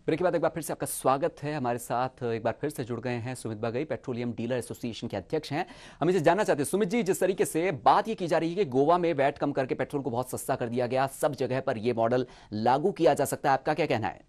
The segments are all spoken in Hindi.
ब्रेक के बाद एक बार फिर से आपका स्वागत है। हमारे साथ एक बार फिर से जुड़ गए हैं Sumit Bagai, petroleum dealer association के अध्यक्ष हैं। हम इसे जानना चाहते हैं सुमित जी, जिस तरीके से बात ये की जा रही है कि गोवा में वैट कम करके पेट्रोल को बहुत सस्ता कर दिया गया, सब जगह पर यह मॉडल लागू किया जा सकता है, आपका क्या कहना है?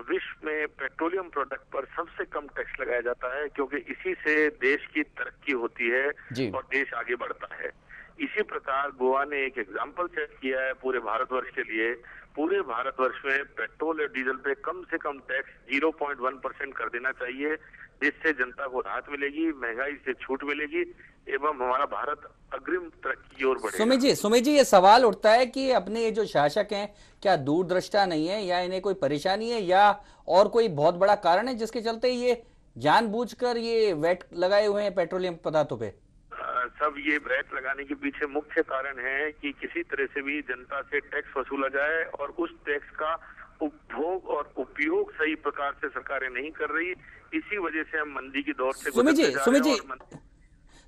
विश्व में पेट्रोलियम प्रोडक्ट पर सबसे कम टैक्स लगाया जाता है क्योंकि इसी से देश की तरक्की होती है जी। और देश आगे बढ़ता है। इसी प्रकार गोवा ने एक एग्जाम्पल सेट किया है पूरे भारतवर्ष के लिए। पूरे भारतवर्ष में पेट्रोल और डीजल पे कम से कम टैक्स 0.1% कर देना चाहिए, जिससे जनता को राहत मिलेगी, महंगाई से छूट मिलेगी एवं हमारा भारत अग्रिम तरक्की की ओर बढ़ेगा। सुमित जी, ये सवाल उठता है कि अपने ये जो शासक हैं, क्या दूरदृष्टा नहीं है या इन्हें कोई परेशानी है या और कोई बहुत बड़ा कारण है जिसके चलते ये जानबूझकर ये वैट लगाए हुए हैं पेट्रोलियम पदार्थों पे? सब ये वैट लगाने के पीछे मुख्य कारण है कि किसी तरह से भी जनता से टैक्स वसूला जाए और उस टैक्स का उपभोग और उपयोग सही प्रकार से सरकारें नहीं कर रही। इसी वजह से हम मंदी की दौर से गुजरते जा रहे हैं।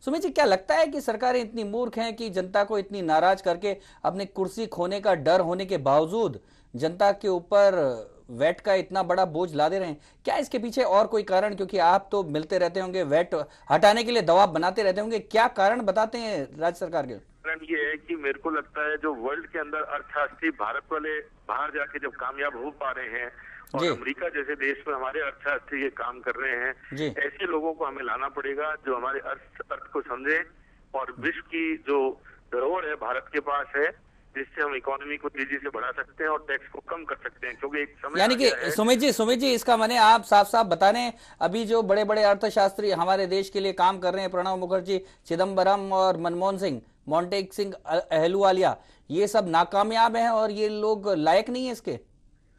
सुमित जी, क्या लगता है कि सरकारें इतनी मूर्ख हैं कि जनता को इतनी नाराज करके अपनी कुर्सी खोने का डर होने के बावजूद जनता के ऊपर वैट का इतना बड़ा बोझ ला दे रहे हैं? क्या इसके पीछे और कोई कारण, क्योंकि आप तो मिलते रहते होंगे, वैट हटाने के लिए दबाव बनाते रहते होंगे, क्या कारण बताते हैं राज्य सरकार के? कारण ये है कि मेरे को लगता है जो वर्ल्ड के अंदर अर्थशास्त्री भारत वाले बाहर जाके जब कामयाब हो पा रहे हैं और अमेरिका जैसे देश में हमारे अर्थशास्त्री ये काम कर रहे हैं, ऐसे लोगों को हमें लाना पड़ेगा जो हमारे अर्थ को समझे और विश्व की जो धरोहर है भारत के पास है, जिससे हम इकोनॉमी को तेजी से बढ़ा सकते हैं और टैक्स को कम कर सकते हैं। क्योंकि एक समय यानी कि सुमित जी इसका माने आप साफ साफ बता रहे हैं, अभी जो बड़े बड़े अर्थशास्त्री हमारे देश के लिए काम कर रहे हैं, प्रणब मुखर्जी, चिदम्बरम और मनमोहन सिंह, मोंटेक सिंह, अहलूवालिया, ये सब नाकामयाब हैं और ये लोग लायक नहीं है इसके?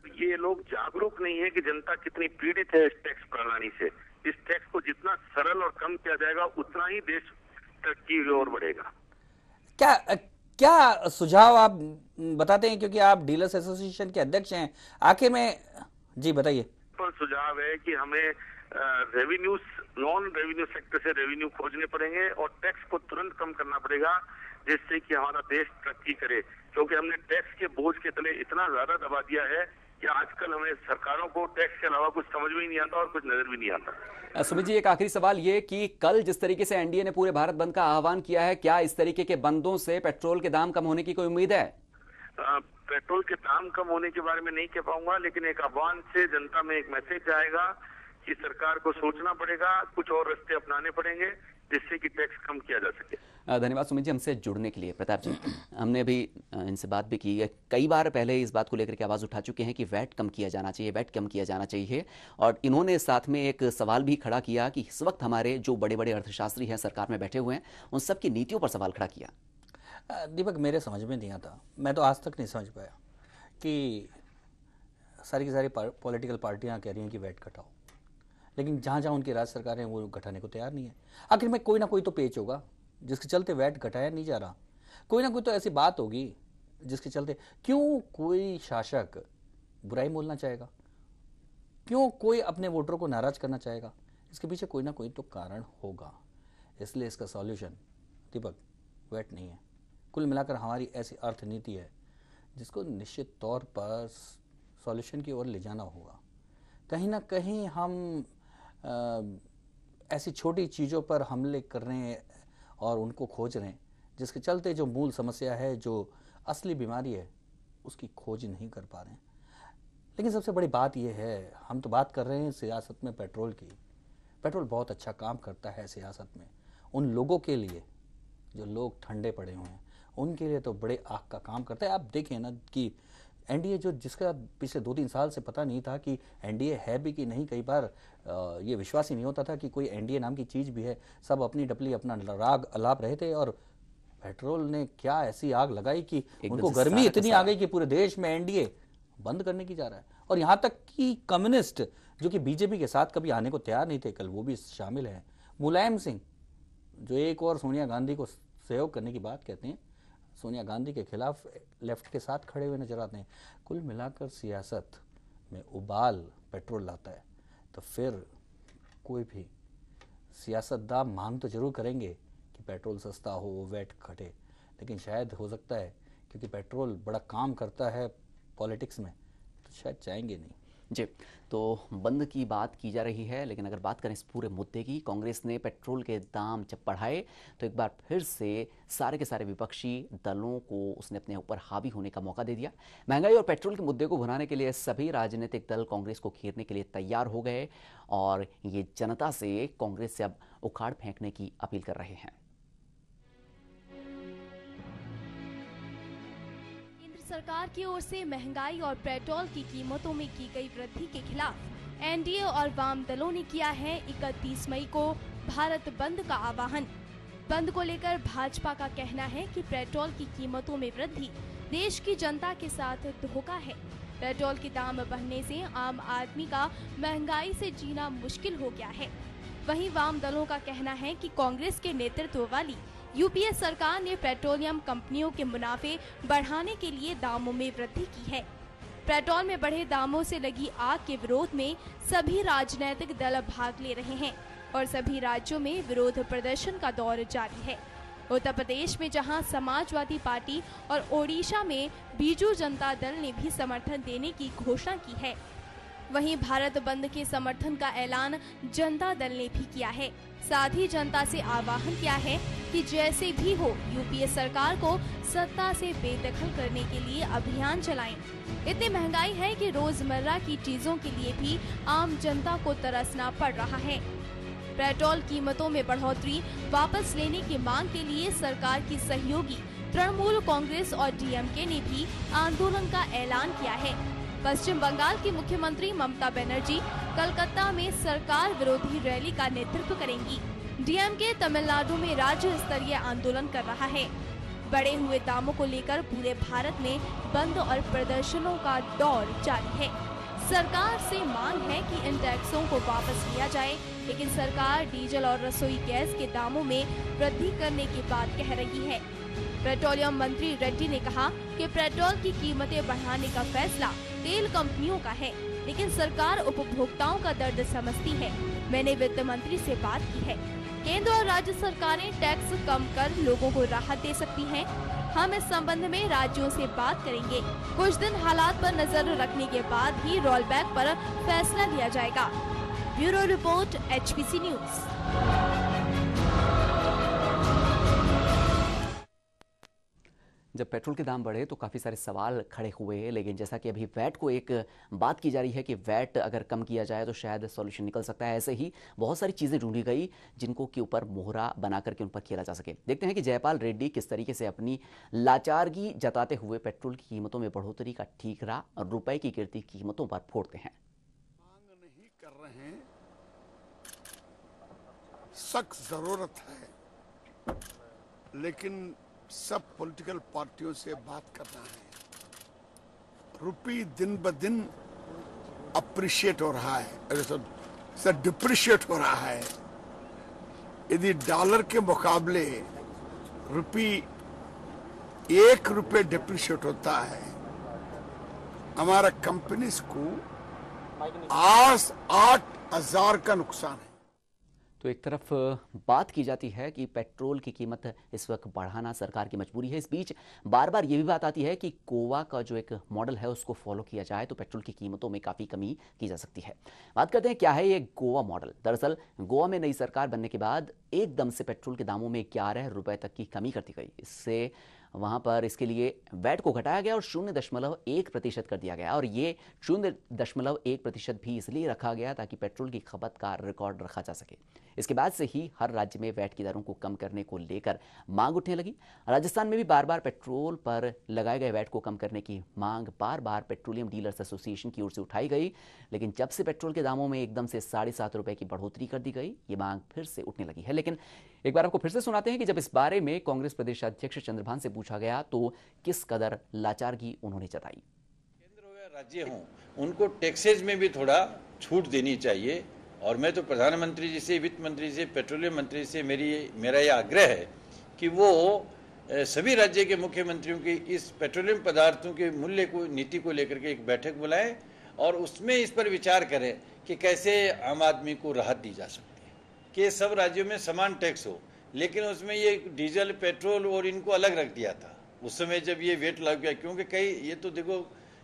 ये लोग जागरूक नहीं है कि जनता कितनी पीड़ित है इस टैक्स प्रणाली से। इस टैक्स को जितना सरल और कम किया जाएगा उतना ही देश तरक्की की ओर बढ़ेगा। क्या सुझाव आप बताते हैं, क्योंकि आप डीलर्स एसोसिएशन के अध्यक्ष हैं, आखिर में जी बताइए। पर सुझाव है कि हमें रेवेन्यू, नॉन रेवेन्यू सेक्टर से रेवेन्यू खोजने पड़ेंगे और टैक्स को तुरंत कम करना पड़ेगा, जिससे कि हमारा देश तरक्की करे। क्योंकि हमने टैक्स के बोझ के तले इतना ज्यादा दबा दिया है कि आजकल हमें सरकारों को टैक्स के अलावा कुछ समझ में ही नहीं आता और कुछ नजर भी नहीं आता। सुमित जी, एक आखिरी सवाल ये कि कल जिस तरीके से एनडीए ने पूरे भारत बंद का आह्वान किया है, क्या इस तरीके के बंदों से पेट्रोल के दाम कम होने की कोई उम्मीद है? पेट्रोल के दाम कम होने के बारे में नहीं कह पाऊंगा, लेकिन एक आह्वान से जनता में एक मैसेज जाएगा कि सरकार को सोचना पड़ेगा, कुछ और रास्ते अपनाने पड़ेंगे जिससे कि टैक्स कम किया जा सके। धन्यवाद सुमित जी हमसे जुड़ने के लिए। प्रताप जी, हमने अभी इनसे बात भी की है, कई बार पहले इस बात को लेकर के आवाज़ उठा चुके हैं कि वैट कम किया जाना चाहिए, वैट कम किया जाना चाहिए, और इन्होंने साथ में एक सवाल भी खड़ा किया कि इस वक्त हमारे जो बड़े बड़े अर्थशास्त्री हैं सरकार में बैठे हुए हैं, उन सब की नीतियों पर सवाल खड़ा किया। दीपक, मेरे समझ में नहीं आता, मैं तो आज तक नहीं समझ पाया कि सारी की सारी पॉलिटिकल पार्टियां कह रही हैं कि वैट घटाओ, लेकिन जहाँ जहाँ उनकी राज्य सरकार है वो घटाने को तैयार नहीं है। आखिर में कोई ना कोई तो पेच होगा जिसके चलते वैट घटाया नहीं जा रहा, कोई ना कोई तो ऐसी बात होगी जिसके चलते। क्यों कोई शासक बुराई बोलना चाहेगा? क्यों कोई अपने वोटरों को नाराज करना चाहेगा? इसके पीछे कोई ना कोई तो कारण होगा। इसलिए इसका सॉल्यूशन दीपक वैट नहीं है। कुल मिलाकर हमारी ऐसी अर्थ नीति है जिसको निश्चित तौर पर सॉल्यूशन की ओर ले जाना होगा। कहीं ना कहीं हम ऐसी छोटी चीज़ों पर हमले कर रहे हैं और उनको खोज रहे हैं, जिसके चलते जो मूल समस्या है, जो असली बीमारी है, उसकी खोज नहीं कर पा रहे हैं। लेकिन सबसे बड़ी बात यह है, हम तो बात कर रहे हैं सियासत में पेट्रोल की। पेट्रोल बहुत अच्छा काम करता है सियासत में, उन लोगों के लिए जो लोग ठंडे पड़े हुए हैं, उनके लिए तो बड़े आग का काम करता है। आप देखें ना कि एनडीए जो, जिसका पिछले 2-3 साल से पता नहीं था कि एनडीए है भी कि नहीं, कई बार ये विश्वास ही नहीं होता था कि कोई एनडीए नाम की चीज़ भी है, सब अपनी डपली अपना राग अलाप रहे थे, और पेट्रोल ने क्या ऐसी आग लगाई कि उनको गर्मी इतनी आ गई कि पूरे देश में एनडीए बंद करने की जा रहा है। और यहाँ तक कि कम्युनिस्ट जो कि बीजेपी के साथ कभी आने को तैयार नहीं थे, कल वो भी शामिल हैं। मुलायम सिंह जो एक और सोनिया गांधी को सहयोग करने की बात कहते हैं, सोनिया गांधी के खिलाफ लेफ्ट के साथ खड़े हुए नजर आते हैं। कुल मिलाकर सियासत में उबाल पेट्रोल लाता है, तो फिर कोई भी सियासतदान मांग तो जरूर करेंगे कि पेट्रोल सस्ता हो, वैट घटे, लेकिन शायद हो सकता है क्योंकि पेट्रोल बड़ा काम करता है पॉलिटिक्स में, तो शायद चाहेंगे नहीं। जी, तो बंद की बात की जा रही है, लेकिन अगर बात करें इस पूरे मुद्दे की, कांग्रेस ने पेट्रोल के दाम जब बढ़ाए तो एक बार फिर से सारे के सारे विपक्षी दलों को उसने अपने ऊपर हावी होने का मौका दे दिया। महंगाई और पेट्रोल के मुद्दे को भुनाने के लिए सभी राजनीतिक दल कांग्रेस को घेरने के लिए तैयार हो गए और ये जनता से कांग्रेस से अब उखाड़ फेंकने की अपील कर रहे हैं। सरकार की ओर से महंगाई और पेट्रोल की कीमतों में की गई वृद्धि के खिलाफ एनडीए और वाम दलों ने किया है 31 मई को भारत बंद का आह्वान। बंद को लेकर भाजपा का कहना है कि पेट्रोल की कीमतों में वृद्धि देश की जनता के साथ धोखा है। पेट्रोल के दाम बढ़ने से आम आदमी का महंगाई से जीना मुश्किल हो गया है। वहीं वाम दलों का कहना है कि कांग्रेस के नेतृत्व वाली यूपीए सरकार ने पेट्रोलियम कंपनियों के मुनाफे बढ़ाने के लिए दामों में वृद्धि की है। पेट्रोल में बढ़े दामों से लगी आग के विरोध में सभी राजनीतिक दल भाग ले रहे हैं और सभी राज्यों में विरोध प्रदर्शन का दौर जारी है। उत्तर प्रदेश में जहां समाजवादी पार्टी और ओडिशा में बीजू जनता दल ने भी समर्थन देने की घोषणा की है, वहीं भारत बंद के समर्थन का ऐलान जनता दल ने भी किया है। साथ ही जनता से आह्वान किया है कि जैसे भी हो यूपीए सरकार को सत्ता से बेदखल करने के लिए अभियान चलाएं। इतनी महंगाई है कि रोजमर्रा की चीजों के लिए भी आम जनता को तरसना पड़ रहा है। पेट्रोल कीमतों में बढ़ोतरी वापस लेने की मांग के लिए सरकार की सहयोगी तृणमूल कांग्रेस और डीएमके ने भी आंदोलन का ऐलान किया है। पश्चिम बंगाल की मुख्यमंत्री ममता बनर्जी कलकत्ता में सरकार विरोधी रैली का नेतृत्व करेंगी। डीएमके तमिलनाडु में राज्य स्तरीय आंदोलन कर रहा है। बढ़े हुए दामों को लेकर पूरे भारत में बंद और प्रदर्शनों का दौर जारी है। सरकार से मांग है कि इन टैक्सों को वापस लिया जाए, लेकिन सरकार डीजल और रसोई गैस के दामों में वृद्धि करने की बात कह रही है। पेट्रोलियम मंत्री रेड्डी ने कहा कि पेट्रोल की कीमतें बढ़ाने का फैसला तेल कंपनियों का है, लेकिन सरकार उपभोक्ताओं का दर्द समझती है। मैंने वित्त मंत्री से बात की है। केंद्र और राज्य सरकारें टैक्स कम कर लोगों को राहत दे सकती हैं। हम इस संबंध में राज्यों से बात करेंगे। कुछ दिन हालात पर नजर रखने के बाद ही रोल बैक पर फैसला लिया जाएगा। Bureau report, HPC news. जब पेट्रोल के दाम बढ़े तो काफ़ी सारे सवाल खड़े हुए, लेकिन जैसा कि अभी वैट को एक बात की जा रही है कि वैट अगर कम किया जाए तो शायद सॉल्यूशन निकल सकता है। ऐसे ही बहुत सारी चीज़ें ढूंढी गई जिनको के ऊपर मोहरा बना करके उन पर खेला जा सके। देखते हैं कि जयपाल रेड्डी किस तरीके से अपनी लाचारगी जताते हुए पेट्रोल की कीमतों में बढ़ोतरी का ठीकरा और रुपए की गिरती कीमतों पर फोड़ते हैं। मांग नहीं कर रहे हैं, सख्त जरूरत है, लेकिन सब पॉलिटिकल पार्टियों से बात करना है। रुपये दिन ब दिन अप्रिशिएट हो रहा है, डिप्रिशिएट हो रहा है। यदि डॉलर के मुकाबले रुपये ₹1 डिप्रिशिएट होता है, हमारा कंपनीज को 8,000 का नुकसान है। तो एक तरफ बात की जाती है कि पेट्रोल की कीमत इस वक्त बढ़ाना सरकार की मजबूरी है। इस बीच बार बार ये भी बात आती है कि गोवा का जो एक मॉडल है उसको फॉलो किया जाए तो पेट्रोल की कीमतों में काफ़ी कमी की जा सकती है। बात करते हैं क्या है ये गोवा मॉडल। दरअसल गोवा में नई सरकार बनने के बाद एकदम से पेट्रोल के दामों में ₹11 तक की कमी कर दी गई। इससे वहाँ पर इसके लिए वैट को घटाया गया और 0.1% कर दिया गया। और ये 0.1% भी इसलिए रखा गया ताकि पेट्रोल की खपत का रिकॉर्ड रखा जा सके। इसके बाद से ही हर राज्य में वैट की दरों को कम करने को लेकर मांग उठने लगी। राजस्थान में भी बार बार पेट्रोल पर लगाए गए वैट को कम करने की मांग बार बार पेट्रोलियम डीलर्स एसोसिएशन की ओर से उठाई गई, लेकिन जब से पेट्रोल के दामों में एकदम से ₹7.5 की बढ़ोतरी कर दी गई, ये मांग फिर से उठने लगी है। लेकिन एक बार आपको फिर से सुनाते हैं कि जब इस बारे में कांग्रेस प्रदेश अध्यक्ष चंद्रभान से पूछा गया तो किस कदर लाचारगी उन्होंने जताई। केंद्र हो या राज्य हो, उनको टैक्सेज में भी थोड़ा छूट देनी चाहिए। और मैं तो प्रधानमंत्री जी से, वित्त मंत्री से, पेट्रोलियम मंत्री से मेरा यह आग्रह है कि वो सभी राज्य के मुख्यमंत्रियों की इस पेट्रोलियम पदार्थों के मूल्य को, नीति को लेकर के एक बैठक बुलाएं और उसमें इस पर विचार करें कि कैसे आम आदमी को राहत दी जा सकती है कि सब राज्यों में समान टैक्स हो। लेकिन उसमें ये डीजल, पेट्रोल और इनको अलग रख दिया था उस समय जब ये वेट लग गया, क्योंकि कई, ये तो देखो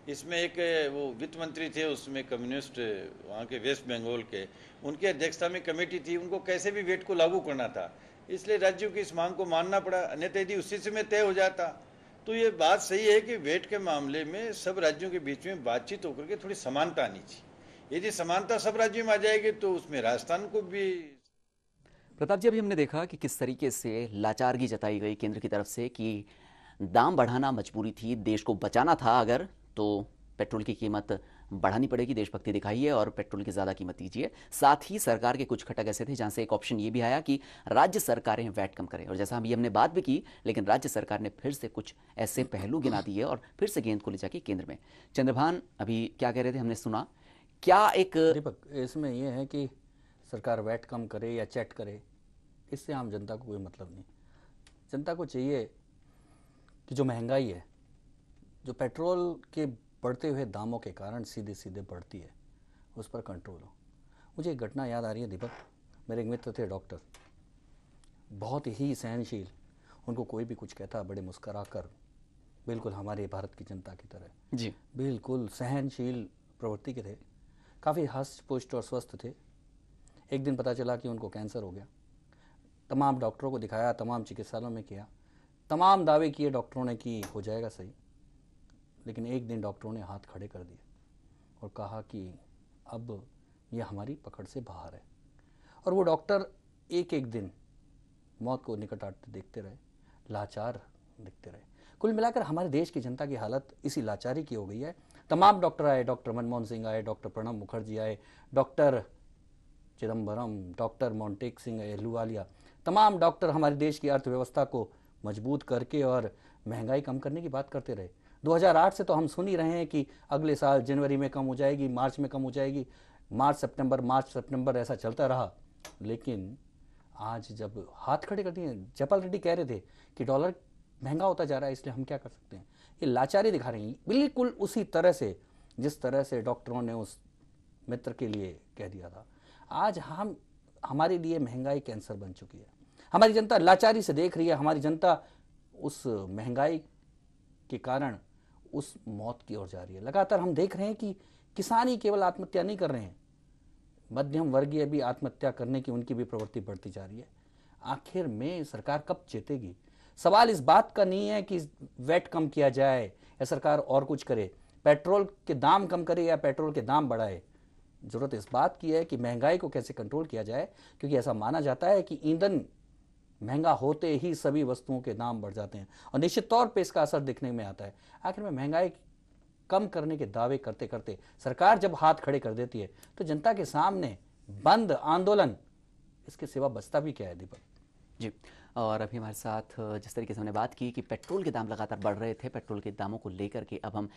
इसमें एक वो वित्त मंत्री थे, उसमें कम्युनिस्ट वहाँ के वेस्ट बंगाल के, उनकी अध्यक्षता में कमेटी थी, उनको कैसे भी वेट को लागू करना था, इसलिए राज्यों की इस मांग को मानना पड़ा, अन्यथा यदि उसी समय तय हो जाता तो ये बात सही है कि वेट के मामले में सब राज्यों के बीच में बातचीत होकर के थोड़ी समानता आनी चाहिए। यदि समानता सब राज्यों में आ जाएगी तो उसमें राजस्थान को भी। प्रताप जी, अभी हमने देखा कि किस तरीके से लाचारगी जताई गई केंद्र की तरफ से कि दाम बढ़ाना मजबूरी थी, देश को बचाना था अगर तो पेट्रोल की कीमत बढ़ानी पड़ेगी, देशभक्ति दिखाइए और पेट्रोल की ज़्यादा कीमत दीजिए। साथ ही सरकार के कुछ खटक ऐसे थे जहां से एक ऑप्शन ये भी आया कि राज्य सरकारें वैट कम करें, और जैसा हमने बात भी की, लेकिन राज्य सरकार ने फिर से कुछ ऐसे पहलू गिना दिए और फिर से गेंद को ले जाके केंद्र में। चंद्रभान अभी क्या कह रहे थे, हमने सुना क्या एक दीपक, इसमें यह है कि सरकार वैट कम करे या चैट करे, इससे आम जनता को कोई मतलब नहीं। जनता को चाहिए कि जो महंगाई है, जो पेट्रोल के बढ़ते हुए दामों के कारण सीधे सीधे बढ़ती है, उस पर कंट्रोल हो। मुझे एक घटना याद आ रही है दीपक, मेरे एक मित्र थे डॉक्टर, बहुत ही सहनशील, उनको कोई भी कुछ कहता बड़े मुस्करा कर, बिल्कुल हमारे भारत की जनता की तरह जी बिल्कुल सहनशील प्रवृत्ति के थे, काफ़ी हष्ट पुष्ट और स्वस्थ थे। एक दिन पता चला कि उनको कैंसर हो गया। तमाम डॉक्टरों को दिखाया, तमाम चिकित्सालयों में किया, तमाम दावे किए डॉक्टरों ने कि हो जाएगा सही, लेकिन एक दिन डॉक्टरों ने हाथ खड़े कर दिए और कहा कि अब यह हमारी पकड़ से बाहर है। और वो डॉक्टर एक एक दिन मौत को निकट आते देखते रहे, लाचार दिखते रहे। कुल मिलाकर हमारे देश की जनता की हालत इसी लाचारी की हो गई है। तमाम डॉक्टर आए, डॉक्टर मनमोहन सिंह आए, डॉक्टर प्रणब मुखर्जी आए, डॉक्टर चिदम्बरम, डॉक्टर मोंटेक सिंह अहलूवालिया, तमाम डॉक्टर हमारे देश की अर्थव्यवस्था को मजबूत करके और महंगाई कम करने की बात करते रहे। 2008 से तो हम सुन ही रहे हैं कि अगले साल जनवरी में कम हो जाएगी, मार्च में कम हो जाएगी, मार्च सितंबर ऐसा चलता रहा। लेकिन आज जब हाथ खड़े कर दिए, जयपाल रेड्डी कह रहे थे कि डॉलर महंगा होता जा रहा है, इसलिए हम क्या कर सकते हैं, ये लाचारी दिखा रही हैं, बिल्कुल उसी तरह से जिस तरह से डॉक्टरों ने उस मित्र के लिए कह दिया था। आज हमारे लिए महंगाई कैंसर बन चुकी है। हमारी जनता लाचारी से देख रही है, हमारी जनता उस महंगाई के कारण उस मौत की ओर जा रही है। लगातार हम देख रहे हैं कि किसान ही केवल आत्महत्या नहीं कर रहे हैं, मध्यम वर्गीय भी आत्महत्या करने की उनकी भी प्रवृत्ति बढ़ती जा रही है। आखिर में सरकार कब चेतेगी? सवाल इस बात का नहीं है कि वैट कम किया जाए या सरकार और कुछ करे, पेट्रोल के दाम कम करे या पेट्रोल के दाम बढ़ाए। जरूरत इस बात की है कि महंगाई को कैसे कंट्रोल किया जाए, क्योंकि ऐसा माना जाता है कि ईंधन महंगा होते ही सभी वस्तुओं के दाम बढ़ जाते हैं और निश्चित तौर पे इसका असर दिखने में आता है। आखिर में महंगाई कम करने के दावे करते करते सरकार जब हाथ खड़े कर देती है तो जनता के सामने बंद आंदोलन, इसके सिवा बचता भी क्या है दीपक? जी, और अभी हमारे साथ जिस तरीके से हमने बात की कि पेट्रोल के दाम लगातार बढ़ रहे थे, पेट्रोल के दामों को लेकर के अब हम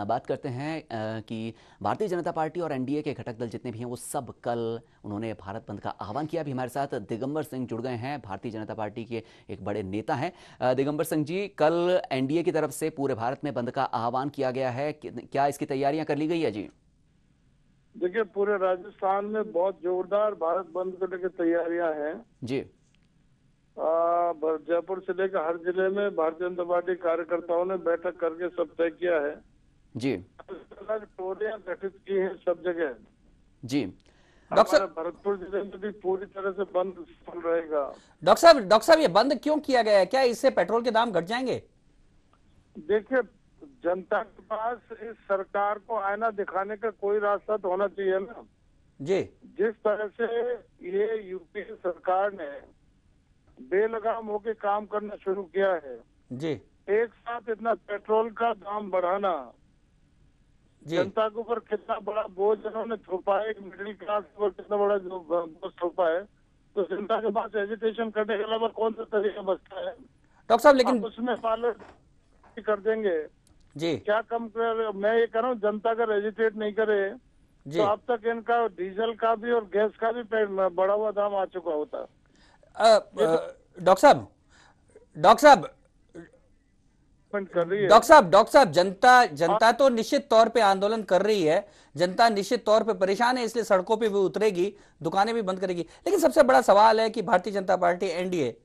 बात करते हैं कि भारतीय जनता पार्टी और एनडीए के घटक दल जितने भी हैं वो सब कल उन्होंने भारत बंद का आह्वान किया। अभी हमारे साथ दिगंबर सिंह जुड़ गए हैं, भारतीय जनता पार्टी के एक बड़े नेता हैं। दिगंबर सिंह जी, कल एनडीए की तरफ से पूरे भारत में बंद का आह्वान किया गया है, क्या इसकी तैयारियां कर ली गई है? जी देखिए, पूरे राजस्थान में बहुत जोरदार भारत बंद को लेकर तैयारियां हैं जी। जयपुर से लेकर हर जिले में भारतीय जनता पार्टी कार्यकर्ताओं ने बैठक करके सब तय किया है जी। अलग टोलियां गठित की हैं सब जगह जी। डॉक्टर भरतपुर जिले में भी पूरी तरह से बंद सफल रहेगा। डॉक्टर साहब ये बंद क्यों किया गया है? क्या इससे पेट्रोल के दाम घट जाएंगे? देखिए, जनता के पास इस सरकार को आईना दिखाने का कोई रास्ता तो होना चाहिए ना जी। जिस तरह से ये यूपी सरकार ने बेलगाम होके काम करना शुरू किया है जी, एक साथ इतना पेट्रोल का दाम बढ़ाना जी। जनता के ऊपर कितना बड़ा बोझ इन्होंने थोपा है, मिडिल क्लास के ऊपर कितना बड़ा जो बोझ थोपा है, तो जनता के पास एजिटेशन करने के अलावा कौन सा तरीका बचता है? डॉक्टर साहब लेकिन उसमें पालन कर देंगे जी, क्या कम कर? मैं ये कह रहा हूँ, जनता अगर एजिटेट नहीं करे जी। तो अब तक इनका डीजल का भी और गैस का भी बढ़ा हुआ दाम आ चुका होता। डॉक्टर साहब कर रही है डॉक्टर साहब जनता तो निश्चित तौर पे आंदोलन कर रही है, जनता निश्चित तौर पे परेशान है, इसलिए सड़कों पे भी उतरेगी, दुकानें भी बंद करेगी। लेकिन सबसे बड़ा सवाल है कि भारतीय जनता पार्टी एनडीए